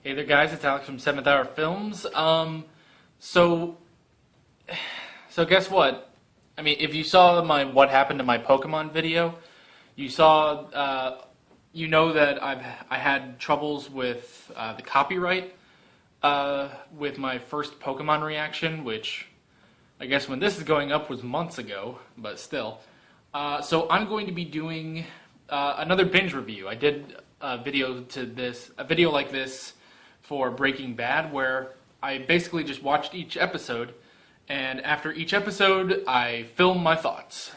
Hey there guys, it's Alex from 7th Hour Films. So guess what? I mean, if you saw my what happened to my Pokemon video, you saw, you know that I had troubles with the copyright with my first Pokemon reaction, which I guess when this is going up was months ago, but still. So I'm going to be doing another binge review. I did a video like this for Breaking Bad, where I basically just watched each episode, and after each episode, I filmed my thoughts.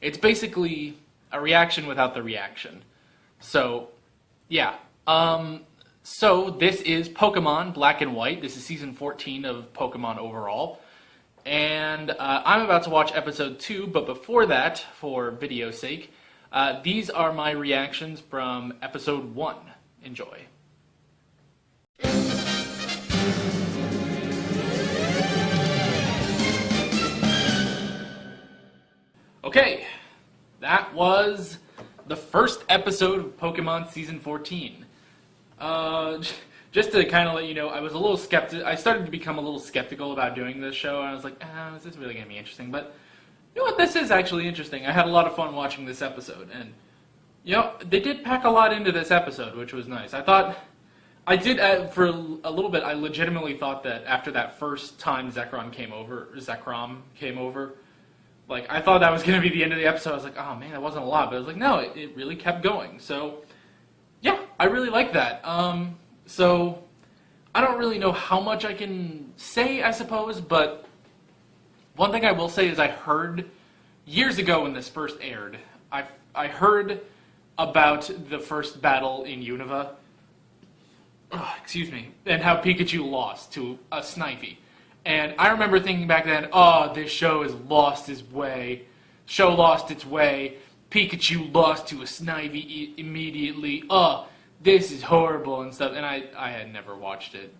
It's basically a reaction without the reaction. So, yeah. So this is Pokemon Black and White. This is season 14 of Pokemon overall. And I'm about to watch episode 2, but before that, for video's sake, these are my reactions from episode 1. Enjoy. Okay, that was the first episode of Pokemon Season 14. Just to kind of let you know, I was a little I started to become a little skeptical about doing this show, and I was like, is this really going to be interesting? But, you know what, this is actually interesting. I had a lot of fun watching this episode, and, you know, they did pack a lot into this episode, which was nice. For a little bit, I legitimately thought that after that first time Zekrom came over, like, I thought that was going to be the end of the episode. I was like, oh man, that wasn't a lot. But I was like, no, it really kept going. So, yeah, I really like that. So, I don't really know how much I can say, I suppose, but one thing I will say is I heard, years ago when this first aired, I heard about the first battle in Unova, and how Pikachu lost to a Snivy. And I remember thinking back then, oh, this show has lost its way. Show lost its way. Pikachu lost to a Snivy immediately. Oh, this is horrible and stuff. And I had never watched it.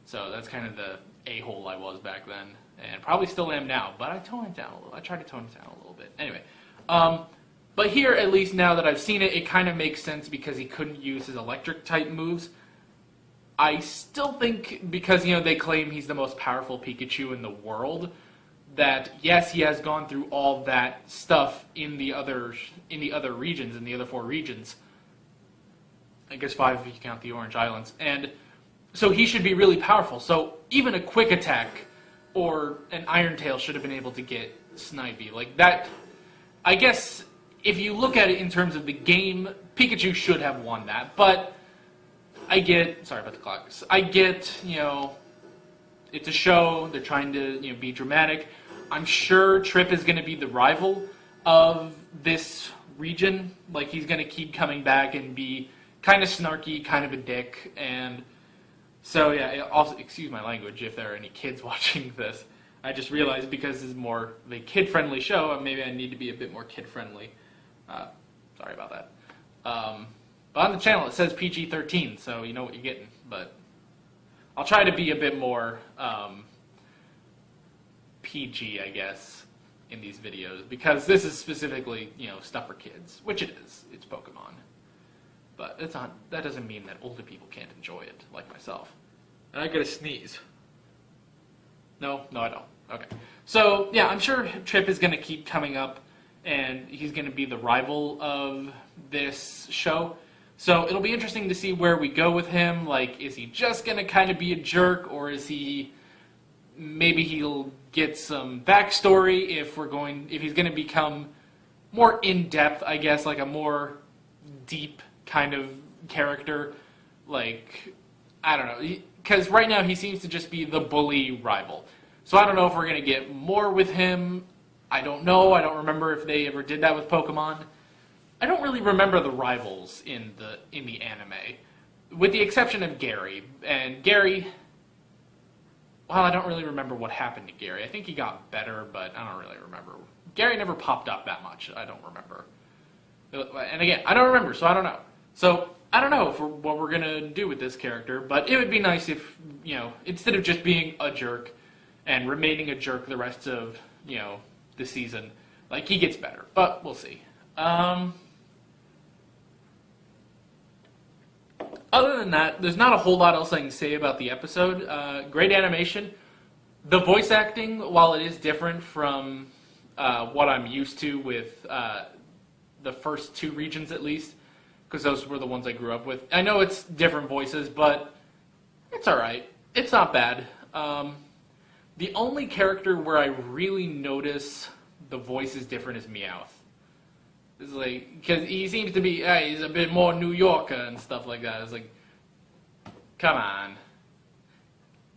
So that's kind of the a-hole I was back then. And probably still am now. But I toned it down a little. I tried to tone it down a little bit. Anyway. But here, at least now that I've seen it, it kind of makes sense because he couldn't use his electric type moves. I still think, because, you know, they claim he's the most powerful Pikachu in the world, that, yes, he has gone through all that stuff in the other regions, in the other 4 regions. I guess 5 if you count the Orange Islands. And so he should be really powerful. So even a quick attack or an Iron Tail should have been able to get Snivy. Like that, I guess, if you look at it in terms of the game, Pikachu should have won that. But I get, sorry about the clock, I get, you know, it's a show, they're trying to, you know, be dramatic. I'm sure Trip is going to be the rival of this region. Like, he's going to keep coming back and be kind of snarky, kind of a dick, and so, yeah, also, excuse my language if there are any kids watching this. I just realized because this is more of a kid-friendly show, maybe I need to be a bit more kid-friendly. Sorry about that. But on the channel it says PG-13, so you know what you're getting. But I'll try to be a bit more PG, I guess, in these videos, because this is specifically, you know, stuff for kids, which it is. It's Pokemon, but it's not. That doesn't mean that older people can't enjoy it, like myself. And I gotta sneeze. No, I don't. Okay. So yeah, I'm sure Trip is gonna keep coming up, and he's gonna be the rival of this show. So it'll be interesting to see where we go with him. Like, is he just going to kind of be a jerk, or is he, maybe he'll get some backstory if he's going to become more in-depth, I guess, like a more deep kind of character. Like, I don't know, because right now he seems to just be the bully rival. So I don't know if we're going to get more with him. I don't know. I don't remember if they ever did that with Pokemon. I don't really remember the rivals in the anime, with the exception of Gary. And Gary, well, I don't really remember what happened to Gary. I think he got better, but I don't really remember. Gary never popped up that much. I don't remember. And again, I don't remember, so I don't know. So I don't know what we're gonna do with this character, but it would be nice if, you know, instead of just being a jerk and remaining a jerk the rest of, you know, the season, like, he gets better. But we'll see. Other than that, there's not a whole lot else I can say about the episode. Great animation. The voice acting, while it is different from what I'm used to with the first 2 regions at least, because those were the ones I grew up with. I know it's different voices, but it's alright. It's not bad. The only character where I really notice the voice is different is Meowth. It's like, because he seems to be, he's a bit more New Yorker and stuff like that. It's like, come on.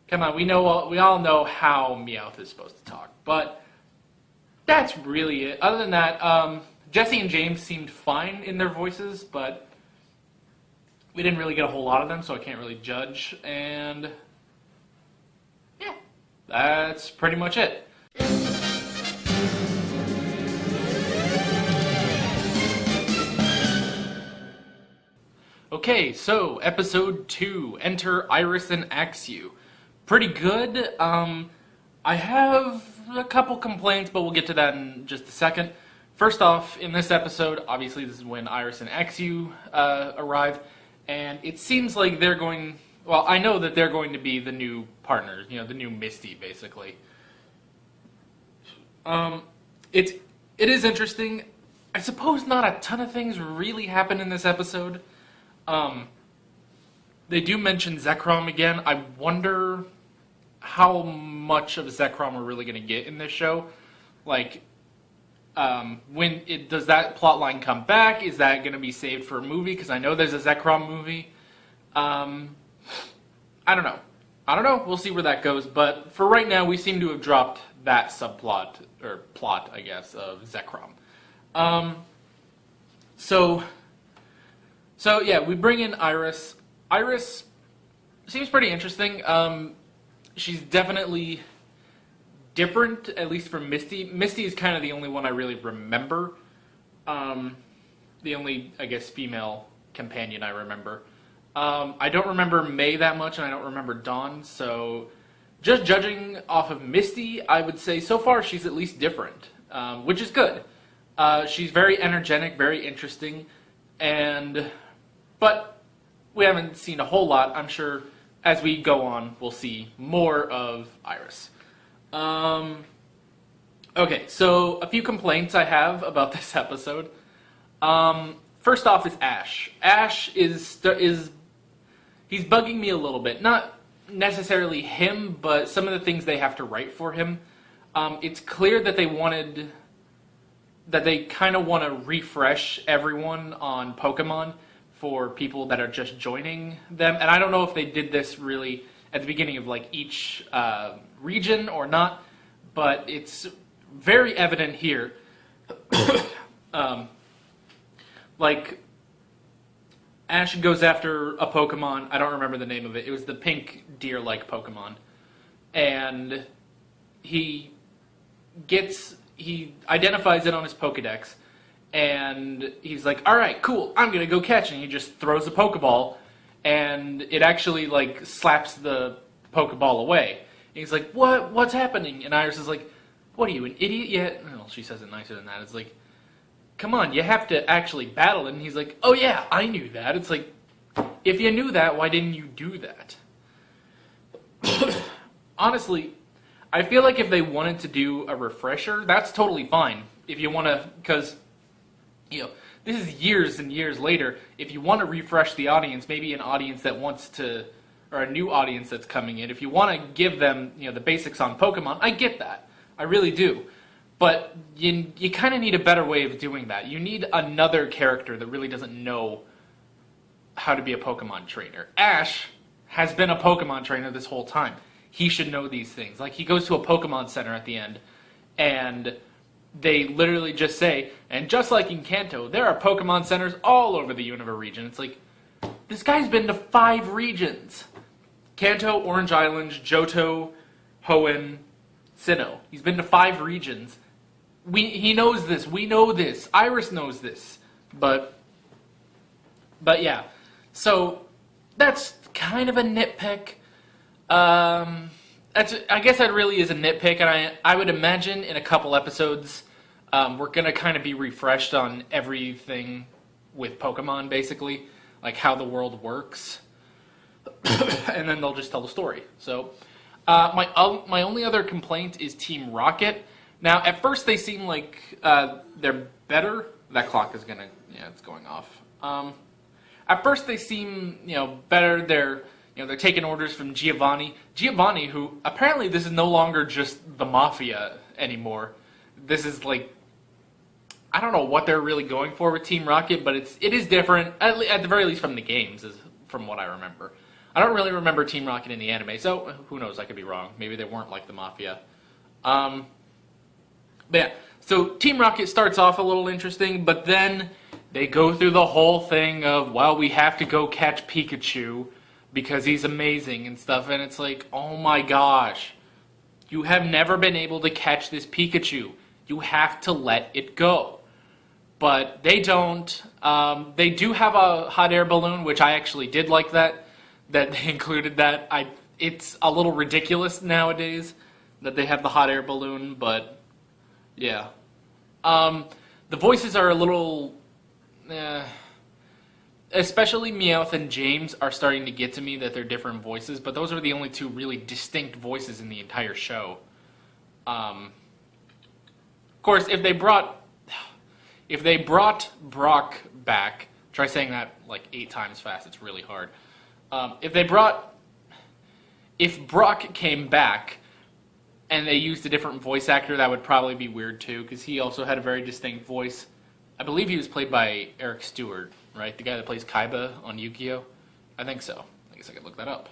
Come on, we all know how Meowth is supposed to talk. But that's really it. Other than that, Jesse and James seemed fine in their voices, but we didn't really get a whole lot of them, so I can't really judge. And yeah, that's pretty much it. Okay, so episode 2, Enter Iris and Axew. Pretty good. I have a couple complaints, but we'll get to that in just a second. First off, in this episode, obviously this is when Iris and Axew arrive, and it seems like they're going... Well, I know that they're going to be the new partners, you know, the new Misty, basically. It is interesting. I suppose not a ton of things really happen in this episode. They do mention Zekrom again. I wonder how much of Zekrom we're really going to get in this show. Like, does that plot line come back? Is that going to be saved for a movie? Because I know there's a Zekrom movie. I don't know. We'll see where that goes. But for right now, we seem to have dropped that subplot, or plot, I guess, of Zekrom. So yeah, we bring in Iris. Iris seems pretty interesting. She's definitely different, at least from Misty. Misty is kind of the only one I really remember. The only, I guess, female companion I remember. I don't remember May that much, and I don't remember Dawn, so just judging off of Misty, I would say so far she's at least different, which is good. She's very energetic, very interesting, but we haven't seen a whole lot. I'm sure as we go on, we'll see more of Iris. Okay, so a few complaints I have about this episode. First off is Ash. Ash is he's bugging me a little bit. Not necessarily him, but some of the things they have to write for him. It's clear that they kind of want to refresh everyone on Pokemon for people that are just joining them. And I don't know if they did this really at the beginning of like each region or not, but it's very evident here. Like, Ash goes after a Pokemon, I don't remember the name of it, it was the pink deer-like Pokemon, and he identifies it on his Pokedex, and he's like, alright, cool, I'm gonna go catch it, and he just throws a Pokeball, and it actually, like, slaps the Pokeball away. And he's like, what's happening? And Iris is like, what are you, an idiot yet? Well, she says it nicer than that. It's like, come on, you have to actually battle it. And he's like, oh yeah, I knew that. It's like, if you knew that, why didn't you do that? Honestly, I feel like if they wanted to do a refresher, that's totally fine. If you want to, because, you know, this is years and years later. If you want to refresh the audience, maybe an audience that wants to, or a new audience that's coming in, if you want to give them, you know, the basics on Pokemon, I get that. I really do. But you kind of need a better way of doing that. You need another character that really doesn't know how to be a Pokemon trainer. Ash has been a Pokemon trainer this whole time. He should know these things. Like, he goes to a Pokemon Center at the end, and they literally just say, and just like in Kanto, there are Pokemon Centers all over the Unova region. It's like, this guy's been to 5 regions. Kanto, Orange Island, Johto, Hoenn, Sinnoh. He's been to 5 regions. He knows this. We know this. Iris knows this. But yeah. So that's kind of a nitpick. I guess that really is a nitpick, and I would imagine in a couple episodes we're gonna kind of be refreshed on everything with Pokemon, basically, like how the world works. and then they'll just tell the story. So my only other complaint is Team Rocket. Now, at first they seem like they're better. That clock is gonna, yeah, it's going off. At first they seem, better. They're taking orders from Giovanni. Giovanni, who apparently this is no longer just the Mafia anymore. This is like, I don't know what they're really going for with Team Rocket, but it is different, at the very least from the games, from what I remember. I don't really remember Team Rocket in the anime, so who knows, I could be wrong. Maybe they weren't like the Mafia. But yeah, so Team Rocket starts off a little interesting, but then they go through the whole thing of, well, we have to go catch Pikachu because he's amazing and stuff, and it's like, oh my gosh, you have never been able to catch this Pikachu. You have to let it go. But they don't. They do have a hot air balloon, which I actually did like that they included that. It's a little ridiculous nowadays that they have the hot air balloon, but yeah. The voices are a little, especially Meowth and James are starting to get to me that they're different voices, but those are the only two really distinct voices in the entire show. Of course, if they brought Brock back, try saying that like 8 times fast, it's really hard. If Brock came back and they used a different voice actor, that would probably be weird too, because he also had a very distinct voice. I believe he was played by Eric Stewart, right? The guy that plays Kaiba on Yu-Gi-Oh! I think so. I guess I could look that up.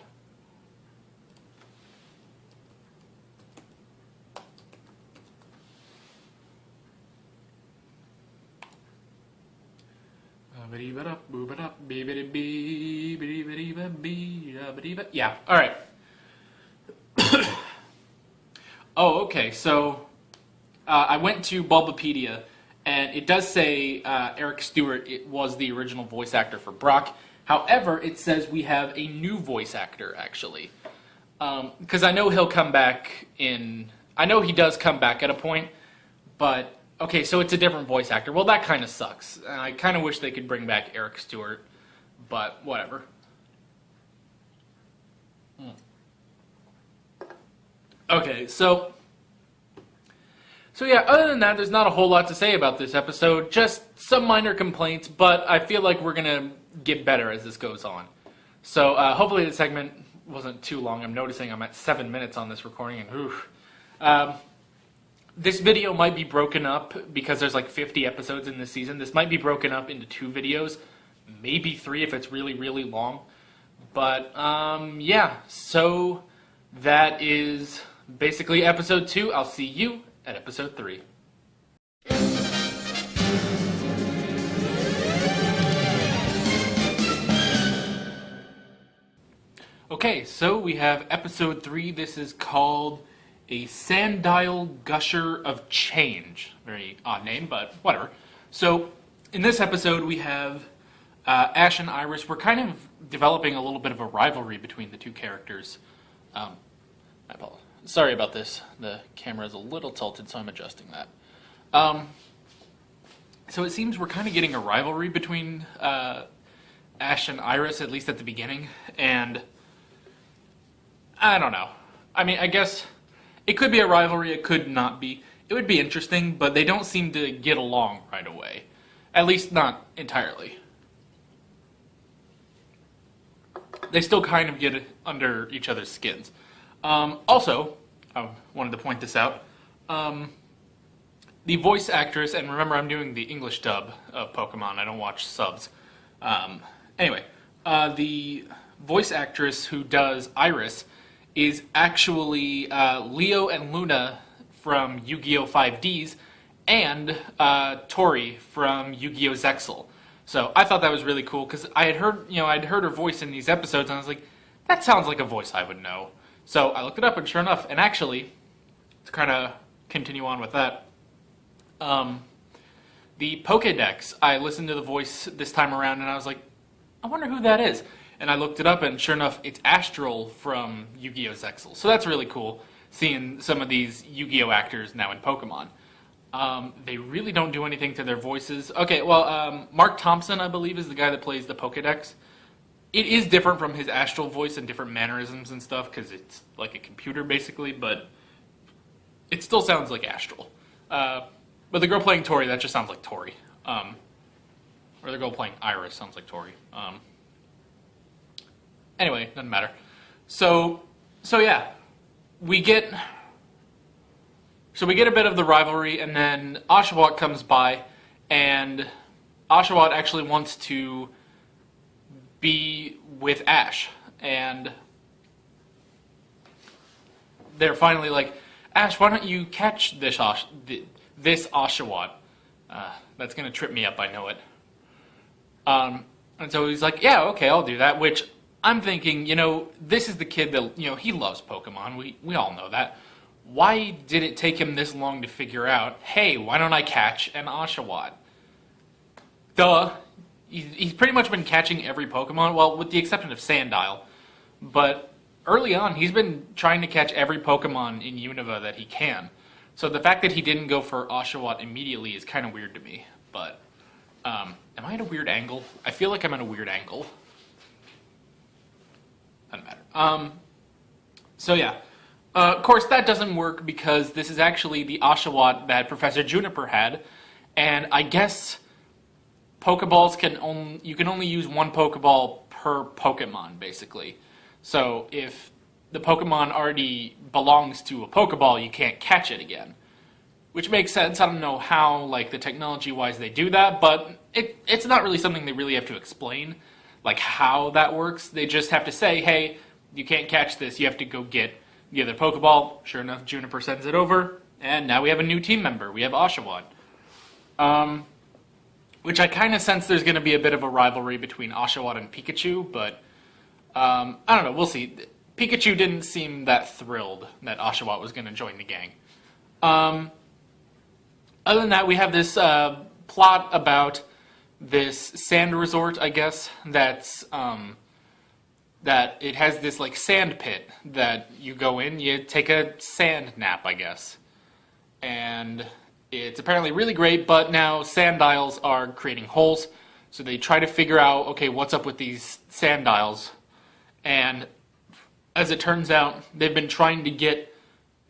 Yeah, alright. Oh, okay, so I went to Bulbapedia, and it does say Eric Stewart was the original voice actor for Brock. However, it says we have a new voice actor, actually. Because I know he'll come back I know he does come back at a point, but okay, so it's a different voice actor. Well, that kind of sucks. I kind of wish they could bring back Eric Stewart, but whatever. Okay, so yeah, other than that, there's not a whole lot to say about this episode. Just some minor complaints, but I feel like we're going to get better as this goes on. So hopefully the segment wasn't too long. I'm noticing I'm at 7 minutes on this recording, and oof. This video might be broken up because there's like 50 episodes in this season. This might be broken up into 2 videos, maybe 3 if it's really, really long. But yeah, so that is basically episode 2. I'll see you at episode 3. Okay, so we have episode 3. This is called A Sandile Gusher of Change. Very odd name, but whatever. So, in this episode we have Ash and Iris. We're kind of developing a little bit of a rivalry between the 2 characters. I apologize. Sorry about this. The camera is a little tilted, so I'm adjusting that. So it seems we're kind of getting a rivalry between Ash and Iris, at least at the beginning, and I don't know. I mean, I guess it could be a rivalry, it could not be. It would be interesting, but they don't seem to get along right away. At least not entirely. They still kind of get under each other's skins. Also, I wanted to point this out, the voice actress, and remember I'm doing the English dub of Pokemon, I don't watch subs. Anyway, the voice actress who does Iris is actually Leo and Luna from Yu-Gi-Oh! 5Ds and Tori from Yu-Gi-Oh! Zexal. So I thought that was really cool because I had heard, I'd heard her voice in these episodes and I was like, that sounds like a voice I would know. So I looked it up and sure enough, and actually, to kind of continue on with that, the Pokédex, I listened to the voice this time around and I was like, I wonder who that is. And I looked it up and sure enough, it's Astral from Yu-Gi-Oh! Zexal. So that's really cool, seeing some of these Yu-Gi-Oh! Actors now in Pokemon. They really don't do anything to their voices. Okay, well, Mark Thompson, I believe, is the guy that plays the Pokédex. it is different from his astral voice and different mannerisms and stuff, because it's like a computer, basically, but it still sounds like astral. But the girl playing Tori, that just sounds like Tori. Or the girl playing Iris sounds like Tori. Anyway, doesn't matter. So yeah, we get a bit of the rivalry, and then Oshawott comes by, and Oshawott actually wants to be with Ash, and they're finally like, Ash, why don't you catch this Oshawott? That's gonna trip me up, I know it. And so he's like, yeah, okay, I'll do that, which I'm thinking, this is the kid that, he loves Pokemon, we all know that. Why did it take him this long to figure out, hey, why don't I catch an Oshawott? Duh. He's pretty much been catching every Pokemon, well, with the exception of Sandile. But early on, he's been trying to catch every Pokemon in Unova that he can. So the fact that he didn't go for Oshawott immediately is kind of weird to me. But, am I at a weird angle? I feel like I'm at a weird angle. Doesn't matter. So yeah. Of course, that doesn't work because this is actually the Oshawott that Professor Juniper had. And I guess Pokeballs you can only use one Pokeball per Pokemon, basically. So if the Pokemon already belongs to a Pokeball, you can't catch it again. Which makes sense. I don't know how, the technology-wise they do that, but it's not really something they really have to explain, how that works. They just have to say, hey, you can't catch this, you have to go get the other Pokeball. Sure enough, Juniper sends it over, and now we have a new team member. We have Oshawott. Which I kind of sense there's going to be a bit of a rivalry between Oshawott and Pikachu, but I don't know, we'll see. Pikachu didn't seem that thrilled that Oshawott was going to join the gang. Other than that, we have this plot about this sand resort, I guess, that it has this sand pit that you go in, you take a sand nap, I guess. And it's apparently really great, but now Sandiles are creating holes, so they try to figure out, okay, what's up with these Sandiles. And as it turns out, they've been trying to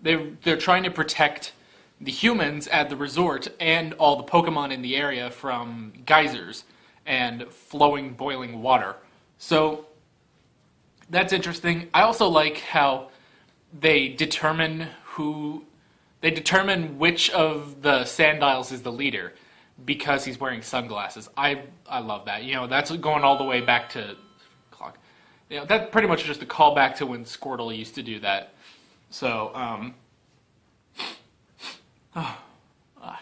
they're trying to protect the humans at the resort and all the Pokemon in the area from geysers and flowing, boiling water. So that's interesting. I also like how they determine which of the Sandiles is the leader because he's wearing sunglasses. I love that. That's going all the way back to clock. That's pretty much just a callback to when Squirtle used to do that. So,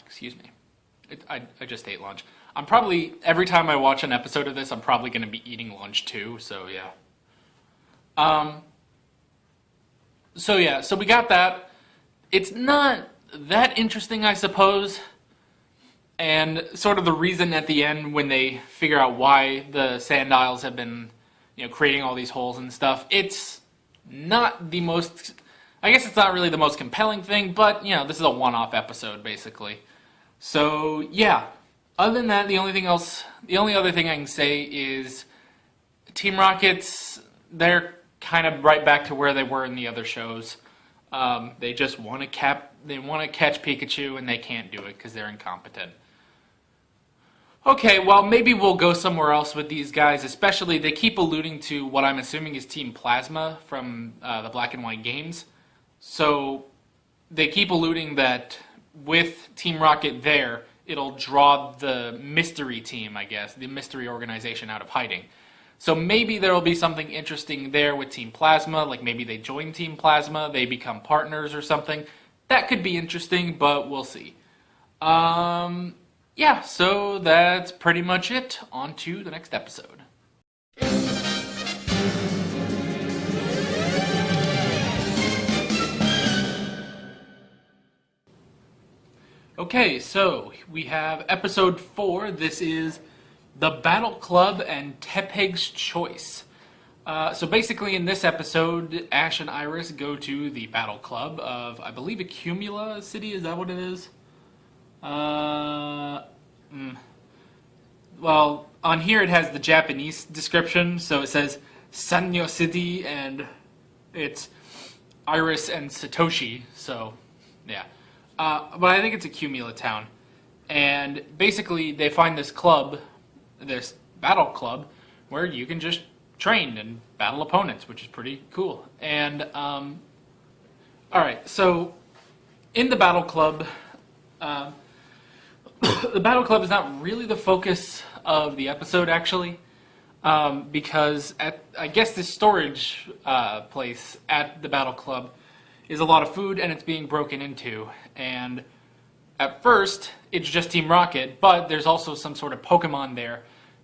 excuse me. I just ate lunch. I'm probably, every time I watch an episode of this, I'm probably going to be eating lunch too, so yeah. So we got that. It's not that interesting, I suppose. And sort of the reason at the end when they figure out why the Sandiles have been, creating all these holes and stuff, it's not the most, I guess it's not really the most compelling thing, but, this is a one-off episode, basically. So, yeah. Other than that, the only other thing I can say is Team Rocket's, they're kind of right back to where they were in the other shows. They just want to catch Pikachu, and they can't do it because they're incompetent. Okay, well, maybe we'll go somewhere else with these guys, especially they keep alluding to what I'm assuming is Team Plasma from the Black and White games. So they keep alluding that with Team Rocket there, it'll draw the mystery team, I guess, the mystery organization out of hiding. So maybe there will be something interesting there with Team Plasma, like maybe they join Team Plasma, they become partners or something. That could be interesting, but we'll see. Yeah, so that's pretty much it. On to the next episode. Okay, so we have episode 4. This is the Battle Club and Tepig's Choice. So basically in this episode, Ash and Iris go to the Battle Club of, I believe, Accumula City. Is that what it is? Well, on here it has the Japanese description, so it says Sanyo City, and it's Iris and Satoshi, so yeah. But I think it's a Cumula town. And basically they find this club, this battle club, where you can just train and battle opponents, which is pretty cool. And, alright, so in the battle club, the battle club is not really the focus of the episode, actually, because at, I guess, this storage place at the battle club is a lot of food, and it's being broken into. And at first, it's just Team Rocket, but there's also some sort of Pokemon there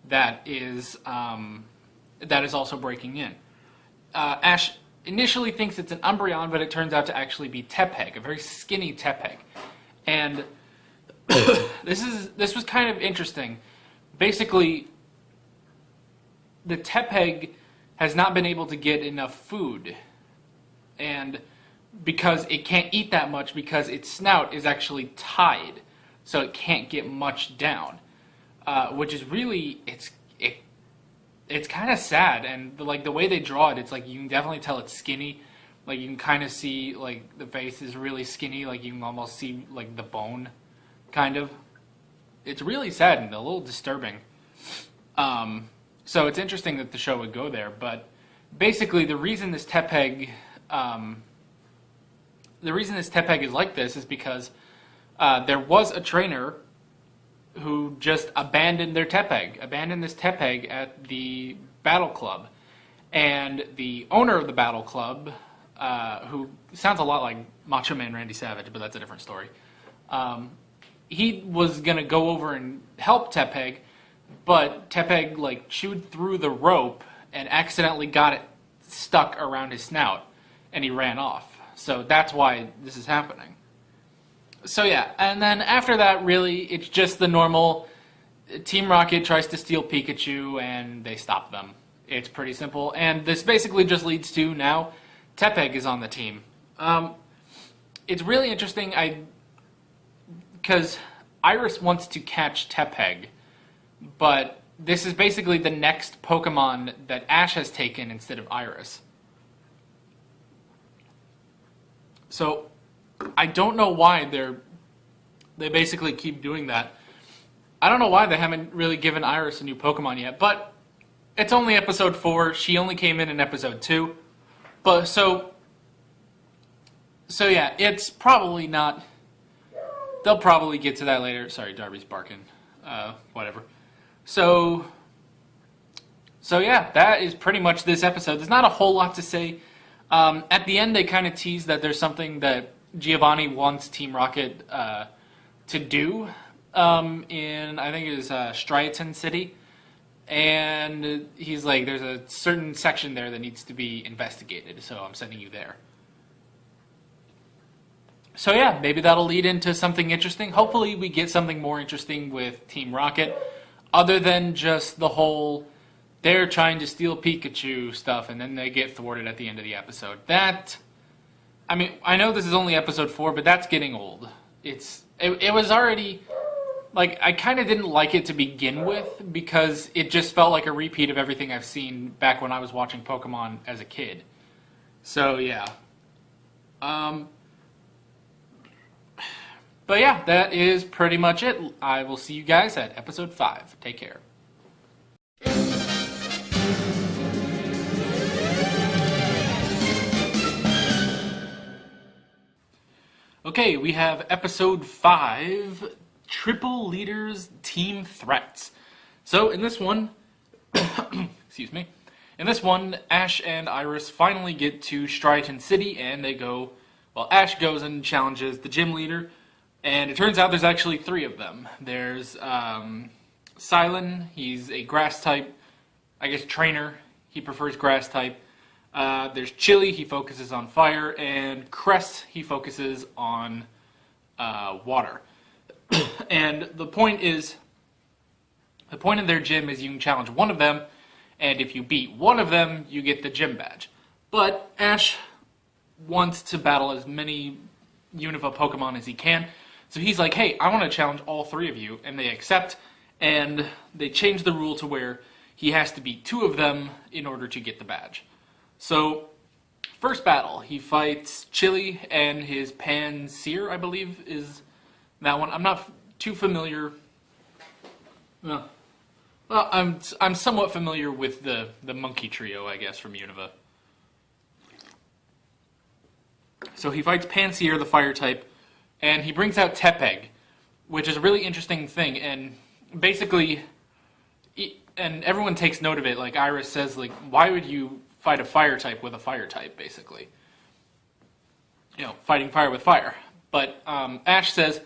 that is also breaking in. Ash initially thinks it's an Umbreon, but it turns out to actually be Tepig, a very skinny Tepig. And this was kind of interesting. Basically, the Tepig has not been able to get enough food, and because it can't eat that much because its snout is actually tied, so it can't get much down, which is really, it's kind of sad. And like the way they draw it, it's like you can definitely tell it's skinny. Like you can kind of see like the face is really skinny, like you can almost see like the bone, kind of. It's really sad and a little disturbing. So it's interesting that the show would go there, but basically the reason this Tepig is like this is because there was a trainer who just abandoned this Tepig at the battle club. And the owner of the battle club, who sounds a lot like Macho Man Randy Savage, but that's a different story, he was going to go over and help Tepig, but Tepig like chewed through the rope and accidentally got it stuck around his snout, and he ran off. So that's why this is happening. So yeah, and then after that, really, it's just the normal Team Rocket tries to steal Pikachu, and they stop them. It's pretty simple, and this basically just leads to now Tepig is on the team. It's really interesting, because Iris wants to catch Tepig, but this is basically the next Pokemon that Ash has taken instead of Iris. So I don't know why they basically keep doing that. I don't know why they haven't really given Iris a new Pokemon yet, but it's only episode 4. She only came in episode 2. But so yeah, it's probably not. They'll probably get to that later. Sorry, Darby's barking. Whatever. So yeah, that is pretty much this episode. There's not a whole lot to say. At the end, they kind of tease that there's something that Giovanni wants Team Rocket to do in, I think it was Striaton City. And he's like, there's a certain section there that needs to be investigated, so I'm sending you there. So yeah, maybe that'll lead into something interesting. Hopefully we get something more interesting with Team Rocket, other than just the whole they're trying to steal Pikachu stuff and then they get thwarted at the end of the episode. That, I mean, I know this is only episode 4, but that's getting old. It was already, like, I kind of didn't like it to begin with because it just felt like a repeat of everything I've seen back when I was watching Pokemon as a kid. So yeah. But yeah, that is pretty much it. I will see you guys at episode 5. Take care. Okay, we have episode 5, Triple Leaders Team Threats. So in this one, excuse me, in this one, Ash and Iris finally get to Striaton City, and they go, well, Ash goes and challenges the gym leader, and it turns out there's actually 3 of them. There's Silent, he's a grass type, I guess trainer, he prefers grass type. There's Chili, he focuses on fire, and Cress, he focuses on water. And the point of their gym is you can challenge one of them, and if you beat one of them, you get the gym badge. But Ash wants to battle as many Unova Pokemon as he can, so he's like, hey, I want to challenge all 3 of you, and they accept, And they changed the rule to where he has to beat 2 of them in order to get the badge. So, first battle, he fights Chili and his Panseer, I believe, is that one. I'm not too familiar. Well, I'm somewhat familiar with the monkey trio, I guess, from Unova. So he fights Panseer, the fire type, and he brings out Tepig, which is a really interesting thing. And basically, and everyone takes note of it. Like Iris says, like, why would you fight a fire type with a fire type, basically? You know, fighting fire with fire. But Ash says,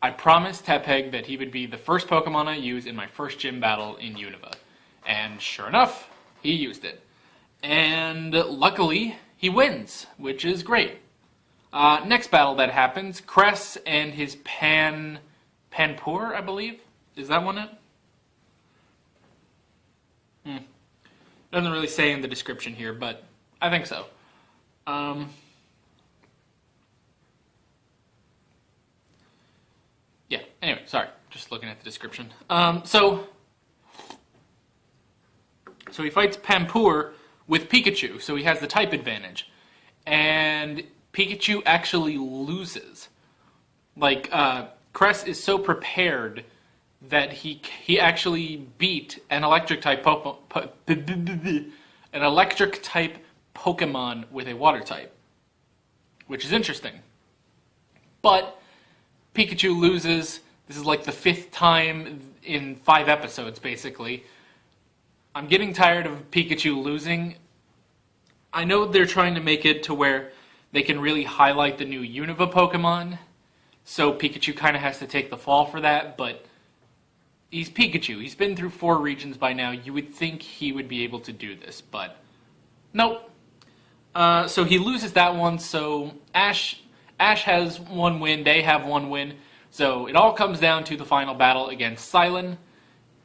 I promised Tepig that he would be the first Pokemon I use in my first gym battle in Unova. And sure enough, he used it. And luckily, he wins, which is great. Next battle that happens, Cress and his Panpour, I believe. Is that one it? Doesn't really say in the description here, but I think so. Yeah, anyway, sorry. Just looking at the description. So he fights Panpour with Pikachu, so he has the type advantage. And Pikachu actually loses. Like, Cress is so prepared that he actually beat an electric type Pokemon with a water type, which is interesting. But Pikachu loses. This is like the 5th time in 5 episodes, basically. I'm getting tired of Pikachu losing. I know they're trying to make it to where they can really highlight the new Unova Pokemon, so Pikachu kind of has to take the fall for that, but he's Pikachu. He's been through 4 regions by now. You would think he would be able to do this, but nope. So he loses that one, so Ash has 1 win, they have 1 win, so it all comes down to the final battle against Silent,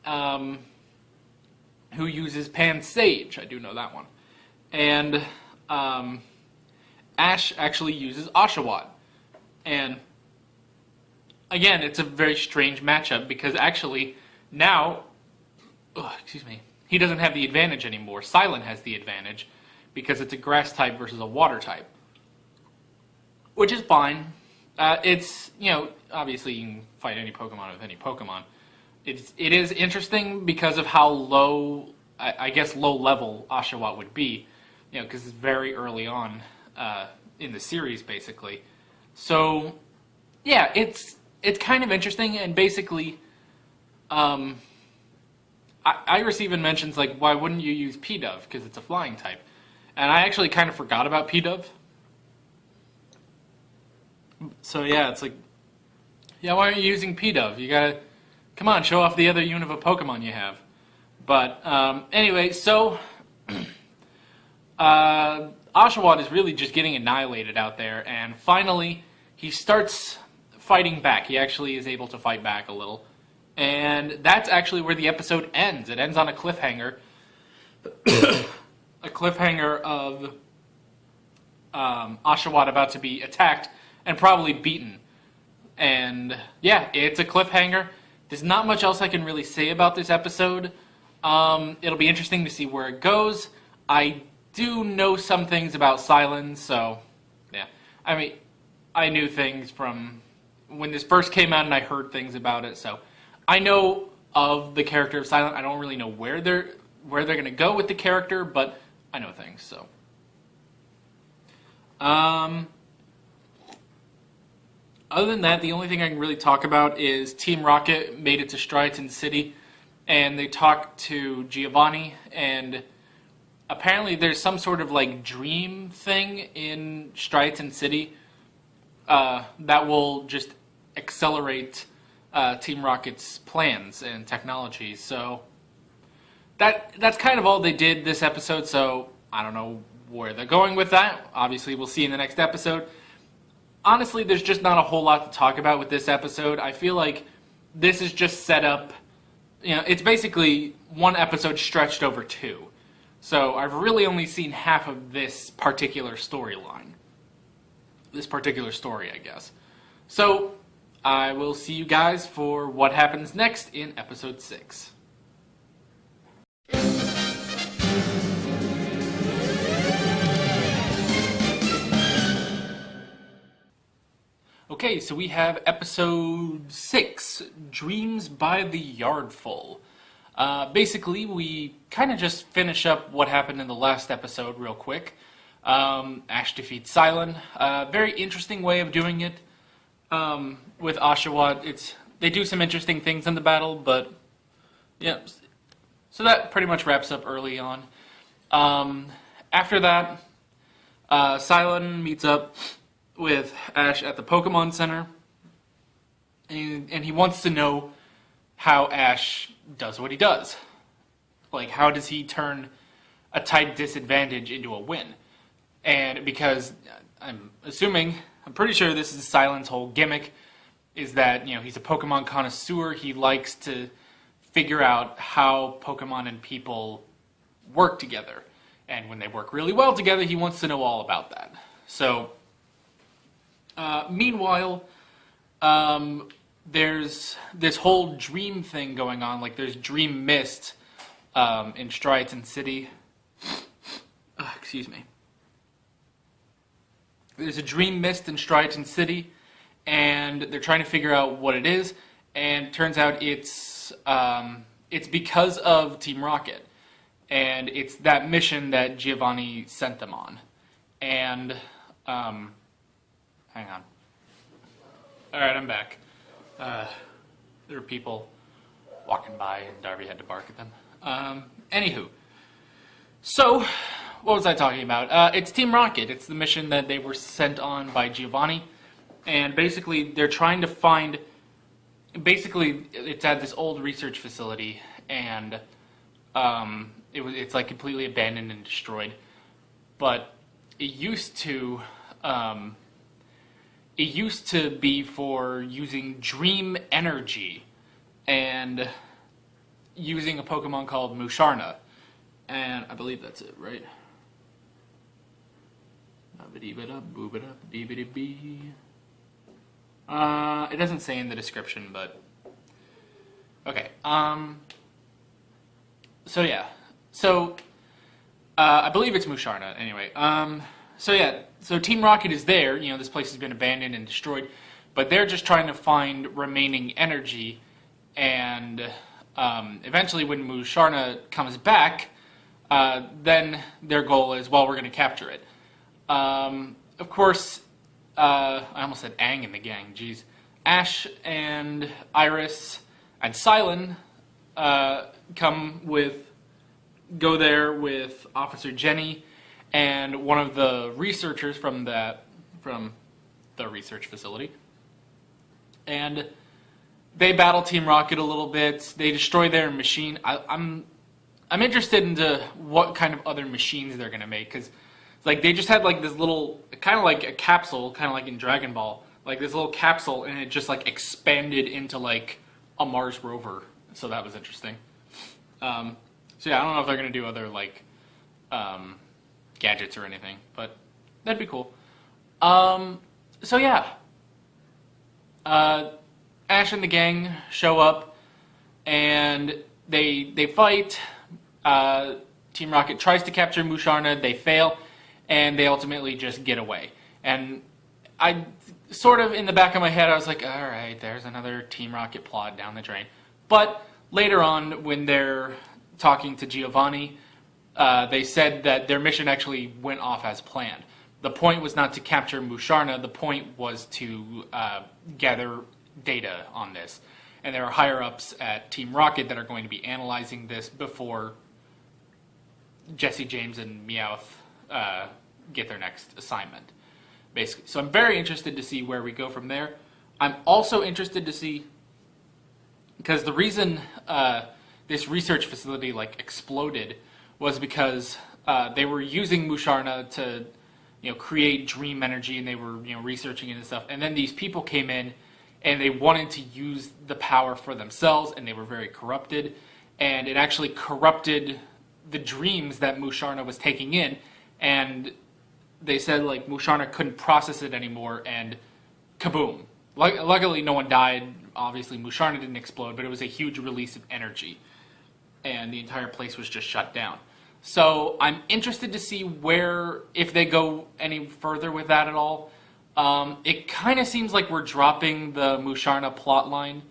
who uses Pansage. I do know that one. And Ash actually uses Oshawott. And again, it's a very strange matchup because actually now, he doesn't have the advantage anymore. Silent has the advantage because it's a grass type versus a water type, which is fine. It's, you know, obviously you can fight any Pokemon with any Pokemon. It is interesting because of how low, I guess low level Oshawott would be, you know, because it's very early on in the series, basically. So, yeah, it's kind of interesting, and basically, Iris even mentions, like, why wouldn't you use Pidove, because it's a flying type. And I actually kind of forgot about Pidove. So, yeah, it's like, yeah, why aren't you using Pidove? You gotta, come on, show off the other Unova Pokemon you have. But, anyway, so, Oshawott is really just getting annihilated out there, and finally, he starts fighting back. He actually is able to fight back a little. And that's actually where the episode ends. It ends on a cliffhanger. A cliffhanger of Oshawott about to be attacked and probably beaten. And yeah, it's a cliffhanger. There's not much else I can really say about this episode. It'll be interesting to see where it goes. I do know some things about Silence, so yeah. I mean, I knew things from when this first came out and I heard things about it, so I know of the character of Silent. I don't really know where they're going to go with the character, but I know things, so. Other than that, the only thing I can really talk about is Team Rocket made it to Striaton City, and they talked to Giovanni, and apparently there's some sort of like dream thing in Striaton City that will just accelerate Team Rocket's plans and technology. So that's kind of all they did this episode, so I don't know where they're going with that. Obviously, we'll see in the next episode. Honestly, there's just not a whole lot to talk about with this episode. I feel like this is just set up, you know, it's basically one episode stretched over 2. So I've really only seen half of this particular storyline. This particular story, I guess. So I will see you guys for what happens next in episode 6. Okay, so we have episode 6, Dreams by the Yardful. Basically, we kind of just finish up what happened in the last episode real quick. Ash defeats Silent. Very interesting way of doing it with Oshawott. They do some interesting things in the battle, but yeah. So that pretty much wraps up early on. After that, Silent meets up with Ash at the Pokemon Center, and he wants to know how Ash does what he does. Like, how does he turn a type disadvantage into a win? And because I'm pretty sure this is Silent's whole gimmick, is that, he's a Pokemon connoisseur. He likes to figure out how Pokemon and people work together. And when they work really well together, he wants to know all about that. So, meanwhile, there's this whole dream thing going on. Like, there's Dream Mist in Striaton City. Excuse me. There's a Dream Mist in Striaton City, and they're trying to figure out what it is. And it turns out it's because of Team Rocket, and it's that mission that Giovanni sent them on. And hang on. All right, I'm back. There were people walking by, and Darby had to bark at them. Anywho, so what was I talking about? It's Team Rocket. It's the mission that they were sent on by Giovanni, and basically they're trying to find. Basically, it's at this old research facility, and it's like completely abandoned and destroyed. But it used to be for using dream energy and using a Pokemon called Musharna. And I believe that's it, right? It doesn't say in the description, but okay. So yeah. So I believe it's Musharna anyway. So yeah, so Team Rocket is there. This place has been abandoned and destroyed, but they're just trying to find remaining energy, and eventually when Musharna comes back, then their goal is, well, we're going to capture it. Of course, I almost said Aang and the gang, jeez. Ash and Iris and Silent go there with Officer Jenny and one of the researchers from the research facility, and they battle Team Rocket a little bit. They destroy their machine. I'm interested into what kind of other machines they're gonna make, because like they just had like this little kind of like a capsule, kind of like in Dragon Ball, like this little capsule, and it just like expanded into like a Mars rover. So that was interesting. So yeah, I don't know if they're gonna do other like gadgets or anything, but that'd be cool. So yeah, Ash and the gang show up, and they fight. Team Rocket tries to capture Musharna, they fail, and they ultimately just get away. And I sort of, in the back of my head, I was like, alright, there's another Team Rocket plot down the drain. But later on, when they're talking to Giovanni, they said that their mission actually went off as planned. The point was not to capture Musharna, the point was to gather data on this. And there are higher-ups at Team Rocket that are going to be analyzing this before Jesse James and Meowth get their next assignment, basically. So I'm very interested to see where we go from there. I'm also interested to see, because the reason this research facility like exploded was because they were using Musharna to create dream energy, and they were researching it and stuff. And then these people came in, and they wanted to use the power for themselves, and they were very corrupted. And it actually corrupted the dreams that Musharna was taking in, and they said like Musharna couldn't process it anymore, and kaboom, Luckily, no one died. Obviously, Musharna didn't explode, but it was a huge release of energy, and the entire place was just shut down. So I'm interested to see if they go any further with that at all. It kind of seems like we're dropping the Musharna plotline,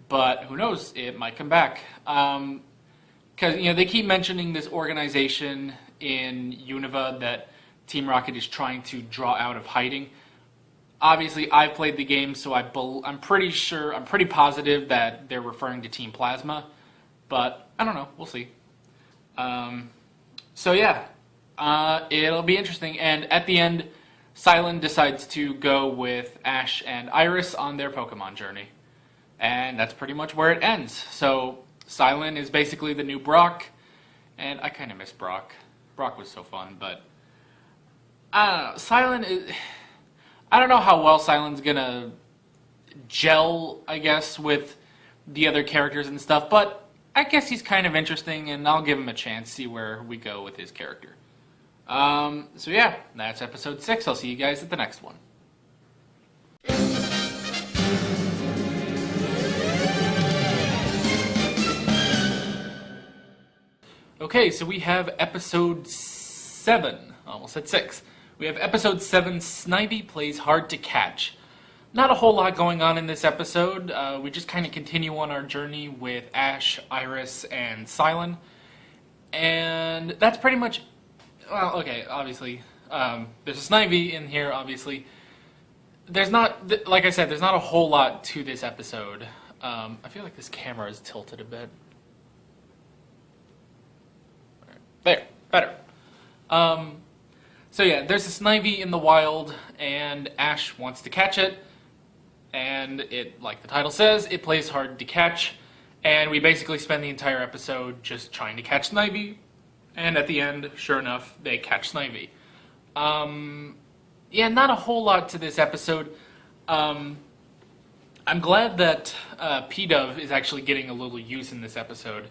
but who knows? It might come back. Because they keep mentioning this organization in Unova that Team Rocket is trying to draw out of hiding. Obviously, I've played the game, so I'm pretty positive that they're referring to Team Plasma, but I don't know. We'll see. So yeah, it'll be interesting. And at the end, Silent decides to go with Ash and Iris on their Pokemon journey, and that's pretty much where it ends. So Silent is basically the new Brock, and I kind of miss Brock. Brock was so fun, but Silent is... I don't know how well Silent's gonna gel, I guess, with the other characters and stuff, but I guess he's kind of interesting, and I'll give him a chance, see where we go with his character. So yeah, that's episode 6. I'll see you guys at the next one. Okay, so we have episode 7. Almost at 6. We have episode 7, Snivy Plays Hard to Catch. Not a whole lot going on in this episode. We just kind of continue on our journey with Ash, Iris, and Silent. And that's pretty much... Well, okay, obviously. There's a Snivy in here, obviously. There's not... Like I said, there's not a whole lot to this episode. I feel like this camera is tilted a bit. There, better. So yeah, there's a Snivy in the wild, and Ash wants to catch it, and it, like the title says, it plays hard to catch, and we basically spend the entire episode just trying to catch Snivy, and at the end, sure enough, they catch Snivy. Yeah, not a whole lot to this episode. I'm glad that P-Dove is actually getting a little use in this episode.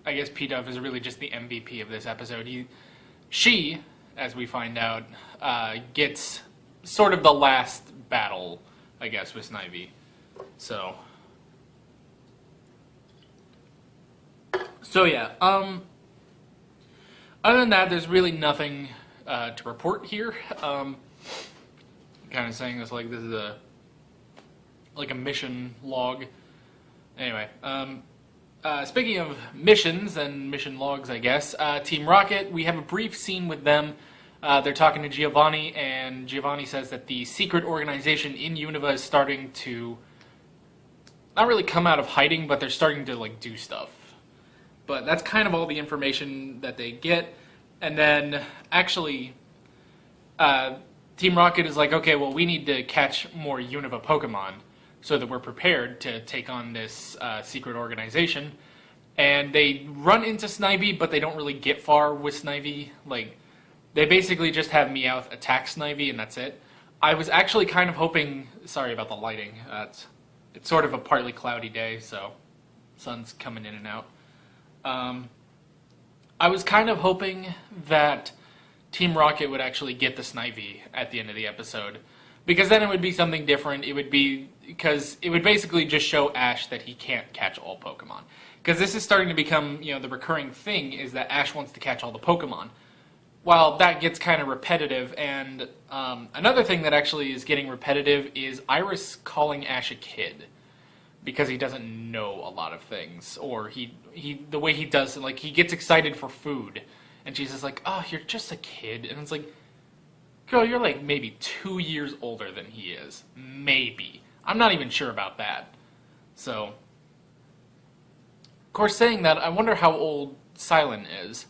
I guess P-Dove is really just the MVP of this episode. She, as we find out, gets sort of the last battle, I guess, with Snivy. So yeah. Other than that, there's really nothing to report here. I'm kind of saying this like this is a mission log. Anyway, speaking of missions and mission logs, I guess, Team Rocket, we have a brief scene with them. They're talking to Giovanni, and Giovanni says that the secret organization in Unova is starting to not really come out of hiding, but they're starting to do stuff. But that's kind of all the information that they get. And then, actually, Team Rocket is like, okay, well, we need to catch more Unova Pokemon so that we're prepared to take on this secret organization. And they run into Snivy, but they don't really get far with Snivy. They basically just have Meowth attack Snivy, and that's it. I was actually kind of hoping... Sorry about the lighting. It's sort of a partly cloudy day, so sun's coming in and out. I was kind of hoping that Team Rocket would actually get the Snivy at the end of the episode, because then it would be something different. Because it would basically just show Ash that he can't catch all Pokemon. Because this is starting to become, the recurring thing is that Ash wants to catch all the Pokemon. While that gets kind of repetitive, and another thing that actually is getting repetitive is Iris calling Ash a kid. Because he doesn't know a lot of things. Or the way he does it, he gets excited for food. And she's just like, oh, you're just a kid. And it's like, girl, you're maybe 2 years older than he is. Maybe. I'm not even sure about that. So, of course, saying that, I wonder how old Silent is.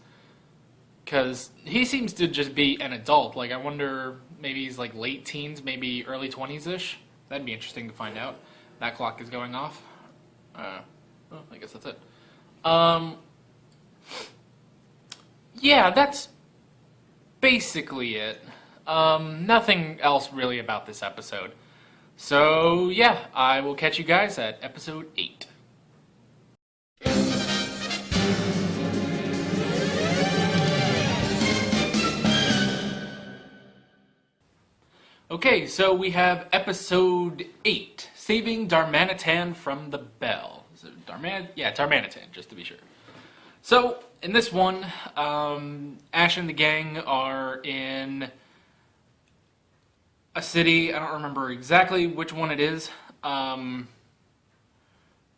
Because he seems to just be an adult. I wonder, maybe he's late teens, maybe early 20s-ish. That'd be interesting to find out. That clock is going off. Well, I guess that's it. Yeah, that's basically it. Nothing else really about this episode. So, yeah, I will catch you guys at episode 8. Okay, so we have episode 8, Saving Darmanitan from the Bell. Is it Yeah, Darmanitan, just to be sure. So, in this one, Ash and the gang are in a city. I don't remember exactly which one it is. Yeah,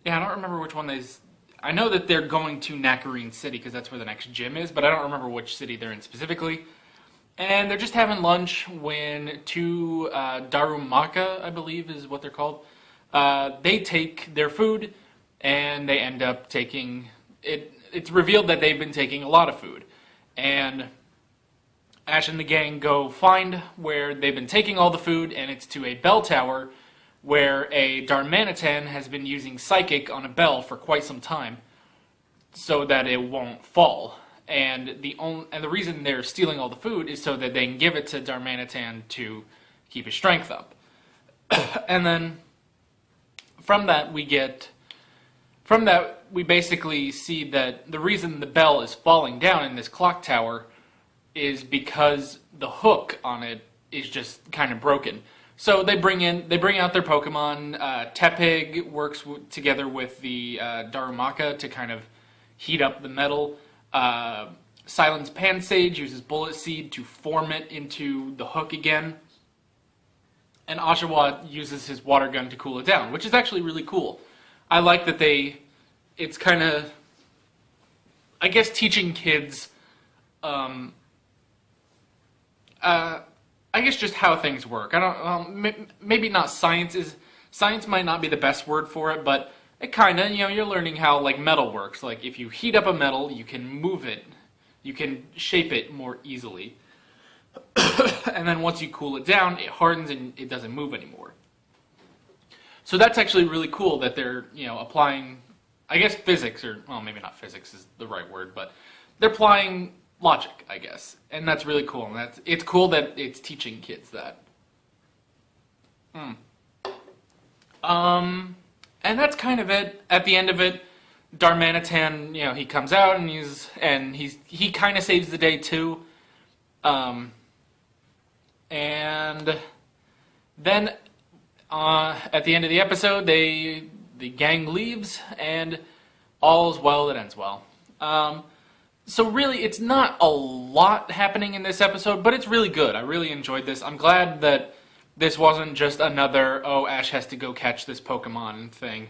I don't remember which one is. I know that they're going to Nakarine City because that's where the next gym is, but I don't remember which city they're in specifically. And they're just having lunch when two Darumaka, I believe is what they're called, they take their food and they end up taking it. It's revealed that they've been taking a lot of food. And Ash and the gang go find where they've been taking all the food, and it's to a bell tower where a Darmanitan has been using Psychic on a bell for quite some time so that it won't fall. And the reason they're stealing all the food is so that they can give it to Darmanitan to keep his strength up. And then from that we basically see that the reason the bell is falling down in this clock tower is because the hook on it is just kind of broken. So they bring out their Pokemon. Tepig works together with the Darumaka to kind of heat up the metal. Silence Pansage uses Bullet Seed to form it into the hook again. And Oshawa uses his water gun to cool it down, which is actually really cool. I like that it's kind of, I guess, teaching kids, I guess just how things work. Maybe not science might not be the best word for it, but it kind of, you're learning how, like, metal works. Like, if you heat up a metal, you can move it. You can shape it more easily. And then once you cool it down, it hardens and it doesn't move anymore. So that's actually really cool that they're, applying, I guess, physics, or, well, maybe not physics is the right word, but they're applying logic, I guess. And that's really cool. And it's cool that it's teaching kids that. And that's kind of it. At the end of it, Darmanitan, he comes out and he kind of saves the day too. And then at the end of the episode, the gang leaves and all's well that ends well. So really, it's not a lot happening in this episode, but it's really good. I really enjoyed this. I'm glad that this wasn't just another, Ash has to go catch this Pokemon thing.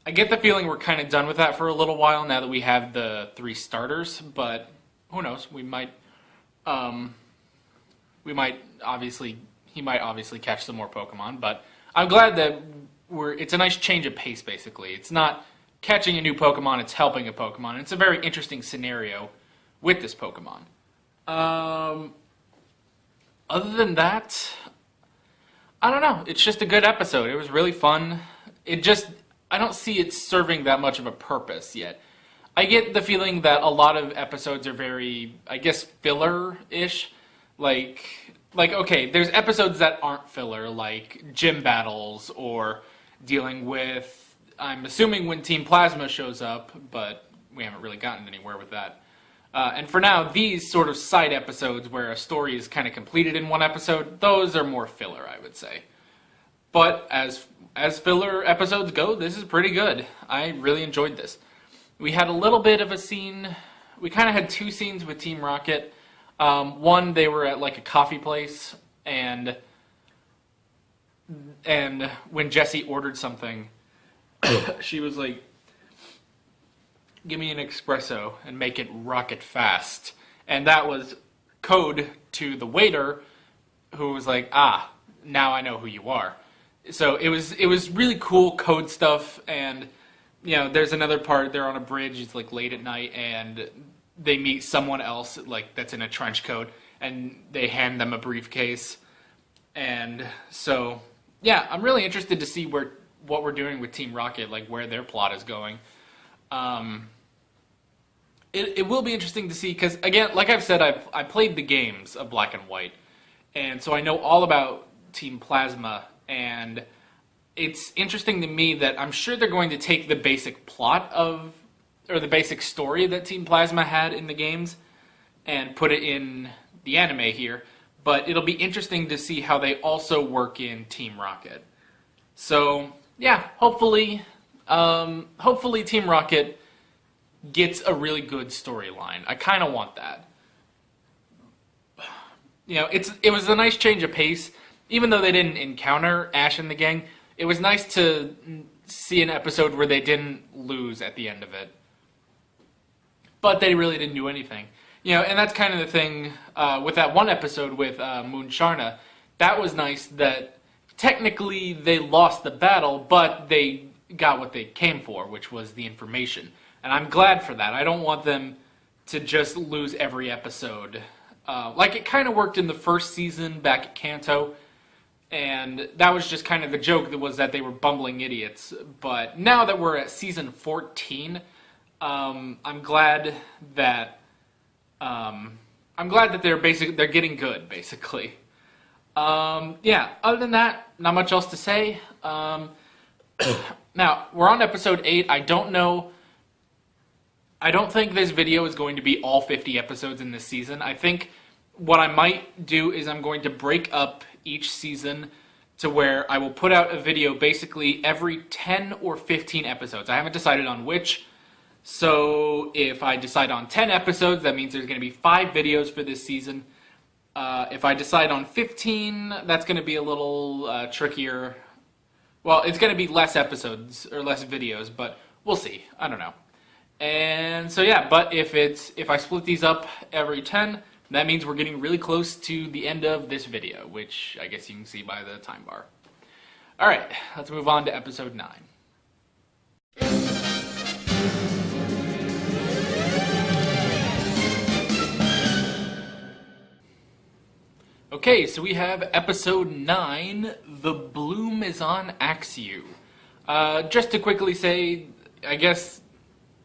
I get the feeling we're kind of done with that for a little while now that we have the 3 starters, but who knows? He might obviously catch some more Pokemon, but I'm glad that it's a nice change of pace, basically. It's not catching a new Pokemon, it's helping a Pokemon. It's a very interesting scenario with this Pokemon. Other than that, I don't know. It's just a good episode. It was really fun. I don't see it serving that much of a purpose yet. I get the feeling that a lot of episodes are very, I guess, filler-ish. Like, okay, there's episodes that aren't filler, like gym battles or dealing with, I'm assuming when Team Plasma shows up, but we haven't really gotten anywhere with that. And for now, these sort of side episodes where a story is kind of completed in one episode, those are more filler, I would say. But as filler episodes go, this is pretty good. I really enjoyed this. We had a little bit of a scene. We kind of had 2 scenes with Team Rocket. One, they were at like a coffee place, and when Jessie ordered something, she was like, "Give me an espresso and make it rocket fast." And that was code to the waiter, who was like, now I know who you are. So it was really cool code stuff. And there's another part, they're on a bridge, it's like late at night, and they meet someone else like that's in a trench coat, and they hand them a briefcase. And so yeah, I'm really interested to see what we're doing with Team Rocket, like where their plot is going. It will be interesting to see, because again, like I've said, I played the games of Black and White, and so I know all about Team Plasma, and it's interesting to me that I'm sure they're going to take the basic plot or the basic story that Team Plasma had in the games and put it in the anime here, but it'll be interesting to see how they also work in Team Rocket. So, yeah, hopefully Team Rocket gets a really good storyline. I kind of want that. You know, it was a nice change of pace. Even though they didn't encounter Ash and the gang, it was nice to see an episode where they didn't lose at the end of it. But they really didn't do anything. You know, and that's kind of the thing with that one episode with Moon Sharna. That was nice that technically they lost the battle, but they got what they came for, which was the information. And I'm glad for that. I don't want them to just lose every episode. Like it kind of worked in the first season back at Kanto, and that was just kind of the joke, that was that they were bumbling idiots. But now that we're at season 14, I'm glad that they're getting good, basically. Yeah, other than that, not much else to say. Now, we're on episode 8. I don't think this video is going to be all 50 episodes in this season. I think what I might do is I'm going to break up each season to where I will put out a video basically every 10 or 15 episodes. I haven't decided on which. So if I decide on 10 episodes, that means there's going to be 5 videos for this season. If I decide on 15, that's going to be a little trickier. Well, it's going to be less episodes or less videos, but we'll see. I don't know. And so yeah, but if I split these up every 10, that means we're getting really close to the end of this video, which I guess you can see by the time bar. Alright, let's move on to episode 9. Okay, so we have episode 9, The Bloom is on Axew. Just to quickly say, I guess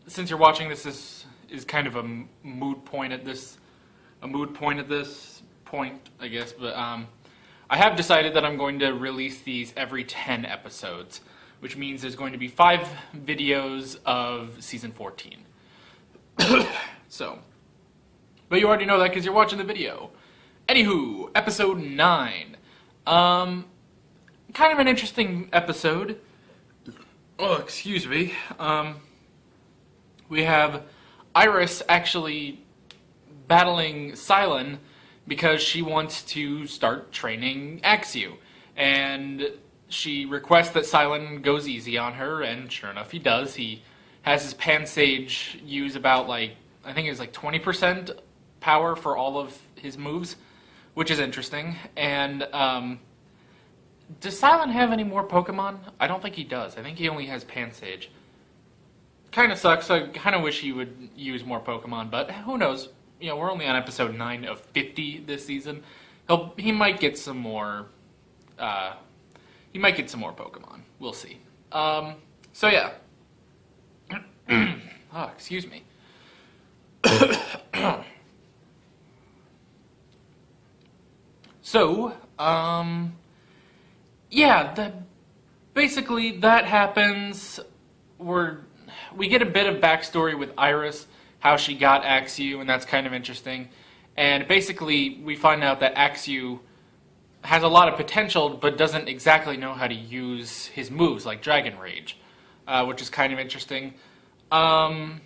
since you're watching this is kind of a moot point at this point, I guess, but I have decided that I'm going to release these every 10 episodes, which means there's going to be 5 videos of season 14. So, but you already know that because you're watching the video. Anywho, episode 9. Kind of an interesting episode. Oh, excuse me. We have Iris actually battling Silen because she wants to start training Axew. And she requests that Silen goes easy on her, and sure enough he does. He has his Pansage use about, like, I think it's like 20% power for all of his moves, which is interesting. And does Silen have any more Pokemon? I don't think he does. I think he only has Pansage. Kind of sucks. I kind of wish he would use more Pokemon, but who knows? You know, we're only on episode 9 of 50 this season. He might get some more. He might get some more Pokemon. We'll see. So yeah. Oh, excuse me. So, yeah, basically that happens. We get a bit of backstory with Iris, how she got Axew, and that's kind of interesting. And basically, we find out that Axew has a lot of potential, but doesn't exactly know how to use his moves, like Dragon Rage, which is kind of interesting. And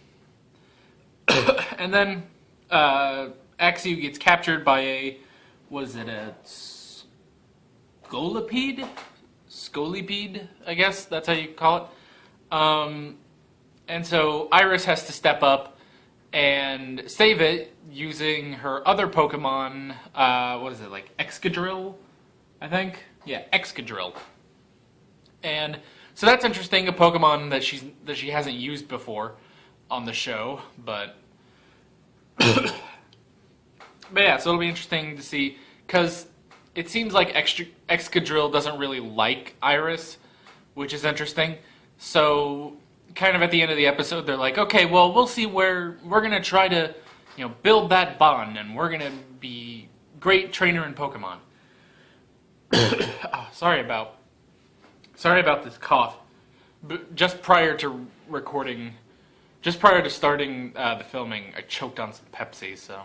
then Axew gets captured by a Scolipede? Scolipede, I guess that's how you call it. And so Iris has to step up and save it using her other Pokemon, like Excadrill, I think? Yeah, Excadrill. And so that's interesting, a Pokemon that she hasn't used before on the show, but yeah, so it'll be interesting to see, because it seems like Excadrill doesn't really like Iris, which is interesting. So kind of at the end of the episode, they're like, okay, well, we'll see where we're going to try to, build that bond, and we're going to be great trainer in Pokemon. Oh, sorry about this cough. But just prior to starting the filming, I choked on some Pepsi, so.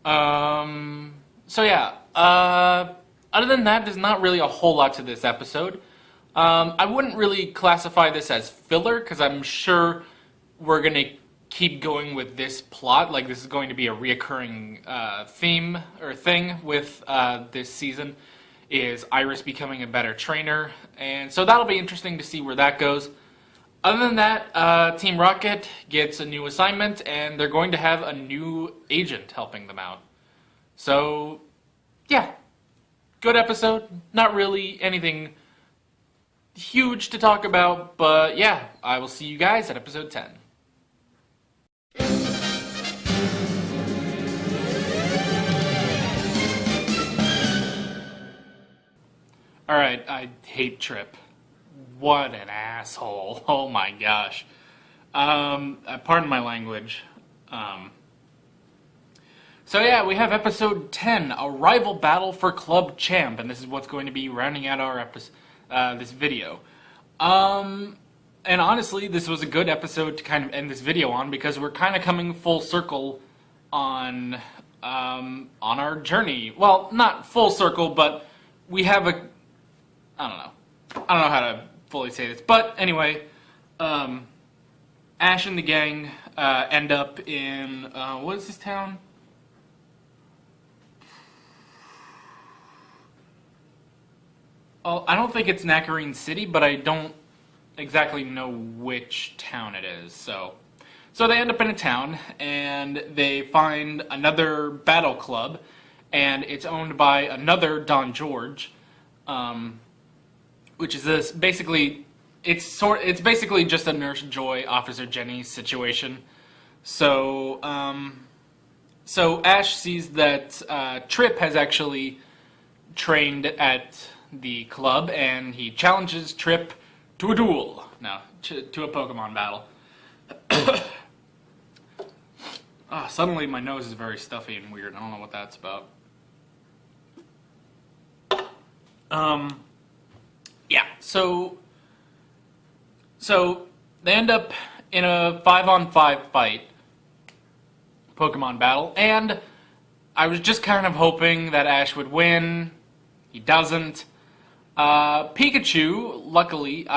So yeah, other than that, there's not really a whole lot to this episode. I wouldn't really classify this as filler, because I'm sure we're going to keep going with this plot. Like, this is going to be a reoccurring theme or thing with this season, is Iris becoming a better trainer. And so that'll be interesting to see where that goes. Other than that, Team Rocket gets a new assignment, and they're going to have a new agent helping them out. So, yeah. Good episode. Not really anything huge to talk about, but yeah, I will see you guys at episode 10. Alright, I hate Trip. What an asshole. Oh my gosh. Pardon my language. So yeah, we have episode 10, a rival battle for Club Champ, and this is what's going to be rounding out our this video. And honestly, this was a good episode to kind of end this video on, because we're kind of coming full circle on our journey. Well, not full circle, but we have a... I don't know how to fully say this, but anyway, Ash and the gang end up in, what is this town? Well, I don't think it's Nakarine City, but I don't exactly know which town it is, so they end up in a town, and they find another battle club, and it's owned by another Don George, which is this, basically, it's basically just a Nurse Joy, Officer Jenny situation. So, so Ash sees that Trip has actually trained at the club, and he challenges Trip to a duel. No, to a Pokemon battle. Suddenly my nose is very stuffy and weird. I don't know what that's about. Yeah, so they end up in a 5-on-5 fight, Pokemon battle, and I was just kind of hoping that Ash would win. He doesn't. Pikachu, luckily,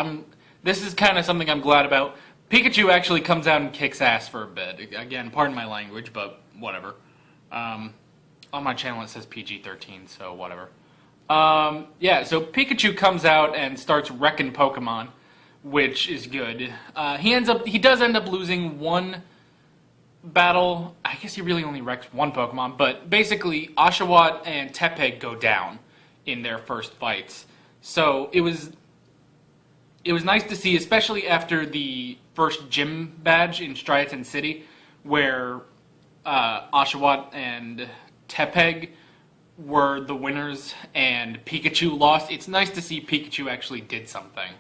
this is kind of something I'm glad about. Pikachu actually comes out and kicks ass for a bit. Again, pardon my language, but whatever. On my channel it says PG-13, so whatever. Yeah, so Pikachu comes out and starts wrecking Pokemon, which is good. He does end up losing one battle. I guess he really only wrecked one Pokemon, but basically Oshawott and Tepig go down in their first fights. So it was nice to see, especially after the first gym badge in Striaton City, where Oshawott and Tepig were the winners and Pikachu lost. It's nice to see Pikachu actually did something.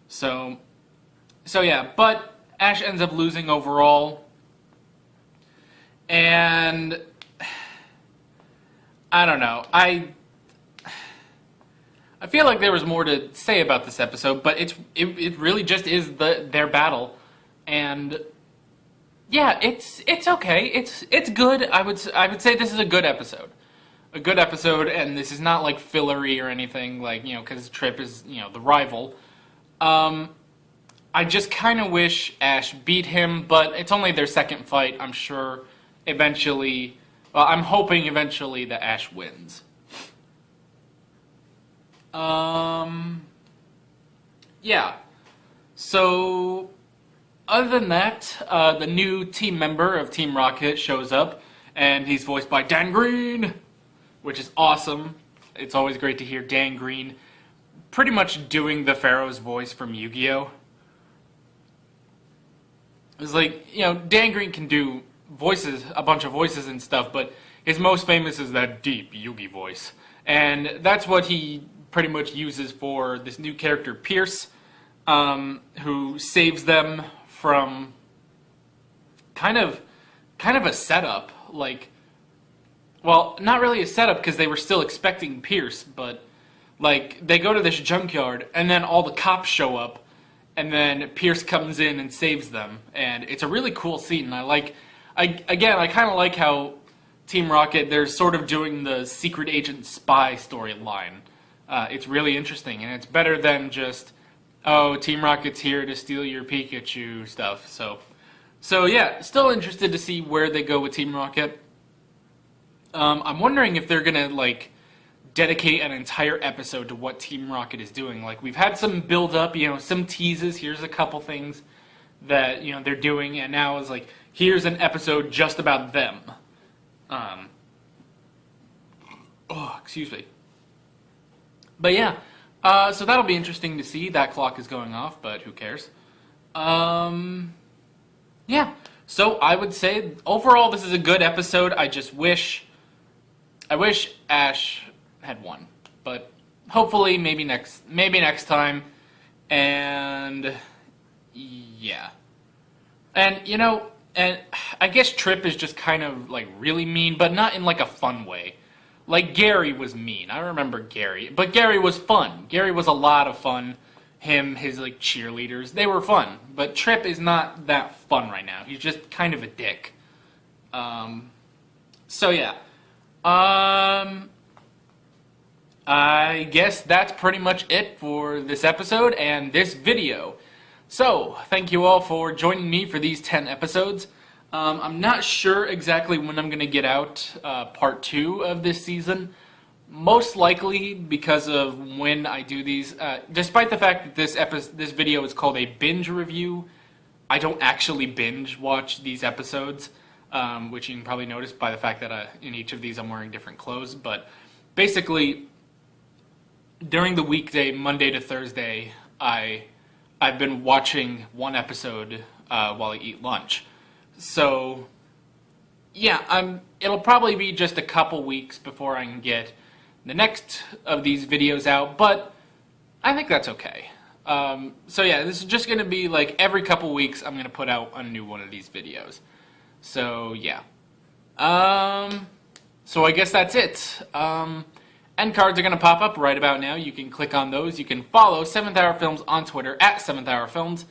So yeah, but Ash ends up losing overall. And I don't know. I feel like there was more to say about this episode, but it really just is their battle, and yeah, it's okay. It's good. I would say this is a good episode. A good episode, and this is not like fillery or anything, like, you know, because Trip is, you know, the rival. I just kind of wish Ash beat him, but it's only their second fight. I'm sure eventually, well, I'm hoping eventually that Ash wins. Yeah. So, other than that, the new team member of Team Rocket shows up, and he's voiced by Dan Green, which is awesome. It's always great to hear Dan Green pretty much doing the Pharaoh's voice from Yu-Gi-Oh! It's like, you know, Dan Green can do voices, a bunch of voices and stuff, but his most famous is that deep Yugi voice. And that's what he pretty much uses for this new character, Pierce, who saves them from kind of a setup, like, well, not really a setup because they were still expecting Pierce, but like they go to this junkyard and then all the cops show up and then Pierce comes in and saves them, and it's a really cool scene. And I kind of like how Team Rocket, they're sort of doing the secret agent spy storyline. It's really interesting, and it's better than just, oh, Team Rocket's here to steal your Pikachu stuff. So yeah, still interested to see where they go with Team Rocket. I'm wondering if they're gonna like dedicate an entire episode to what Team Rocket is doing. Like, we've had some build up, some teases. Here's a couple things that they're doing, and now it's like, here's an episode just about them. Excuse me. But yeah, so that'll be interesting to see. That clock is going off, but who cares? Yeah. So I would say overall this is a good episode. I wish Ash had won, but hopefully maybe next time. And yeah. And and I guess Trip is just kind of like really mean, but not in like a fun way. Like, Gary was mean. I remember Gary. But Gary was fun. Gary was a lot of fun. His like cheerleaders, they were fun. But Trip is not that fun right now. He's just kind of a dick. So yeah. I guess that's pretty much it for this episode and this video. So, thank you all for joining me for these 10 episodes. I'm not sure exactly when I'm going to get out part 2 of this season. Most likely because of when I do these. Despite the fact that this video is called a binge review, I don't actually binge watch these episodes, which you can probably notice by the fact that in each of these I'm wearing different clothes. But basically, during the weekday, Monday to Thursday, I've been watching one episode while I eat lunch. So, yeah, it'll probably be just a couple weeks before I can get the next of these videos out, but I think that's okay. So yeah, this is just going to be like every couple weeks I'm going to put out a new one of these videos. So, yeah. So I guess that's it. End cards are going to pop up right about now. You can click on those. You can follow 7th Hour Films on Twitter at 7th Hour Films.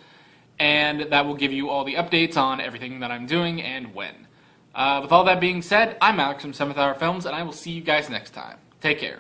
And that will give you all the updates on everything that I'm doing and when. With all that being said, I'm Alex from 7th Hour Films, and I will see you guys next time. Take care.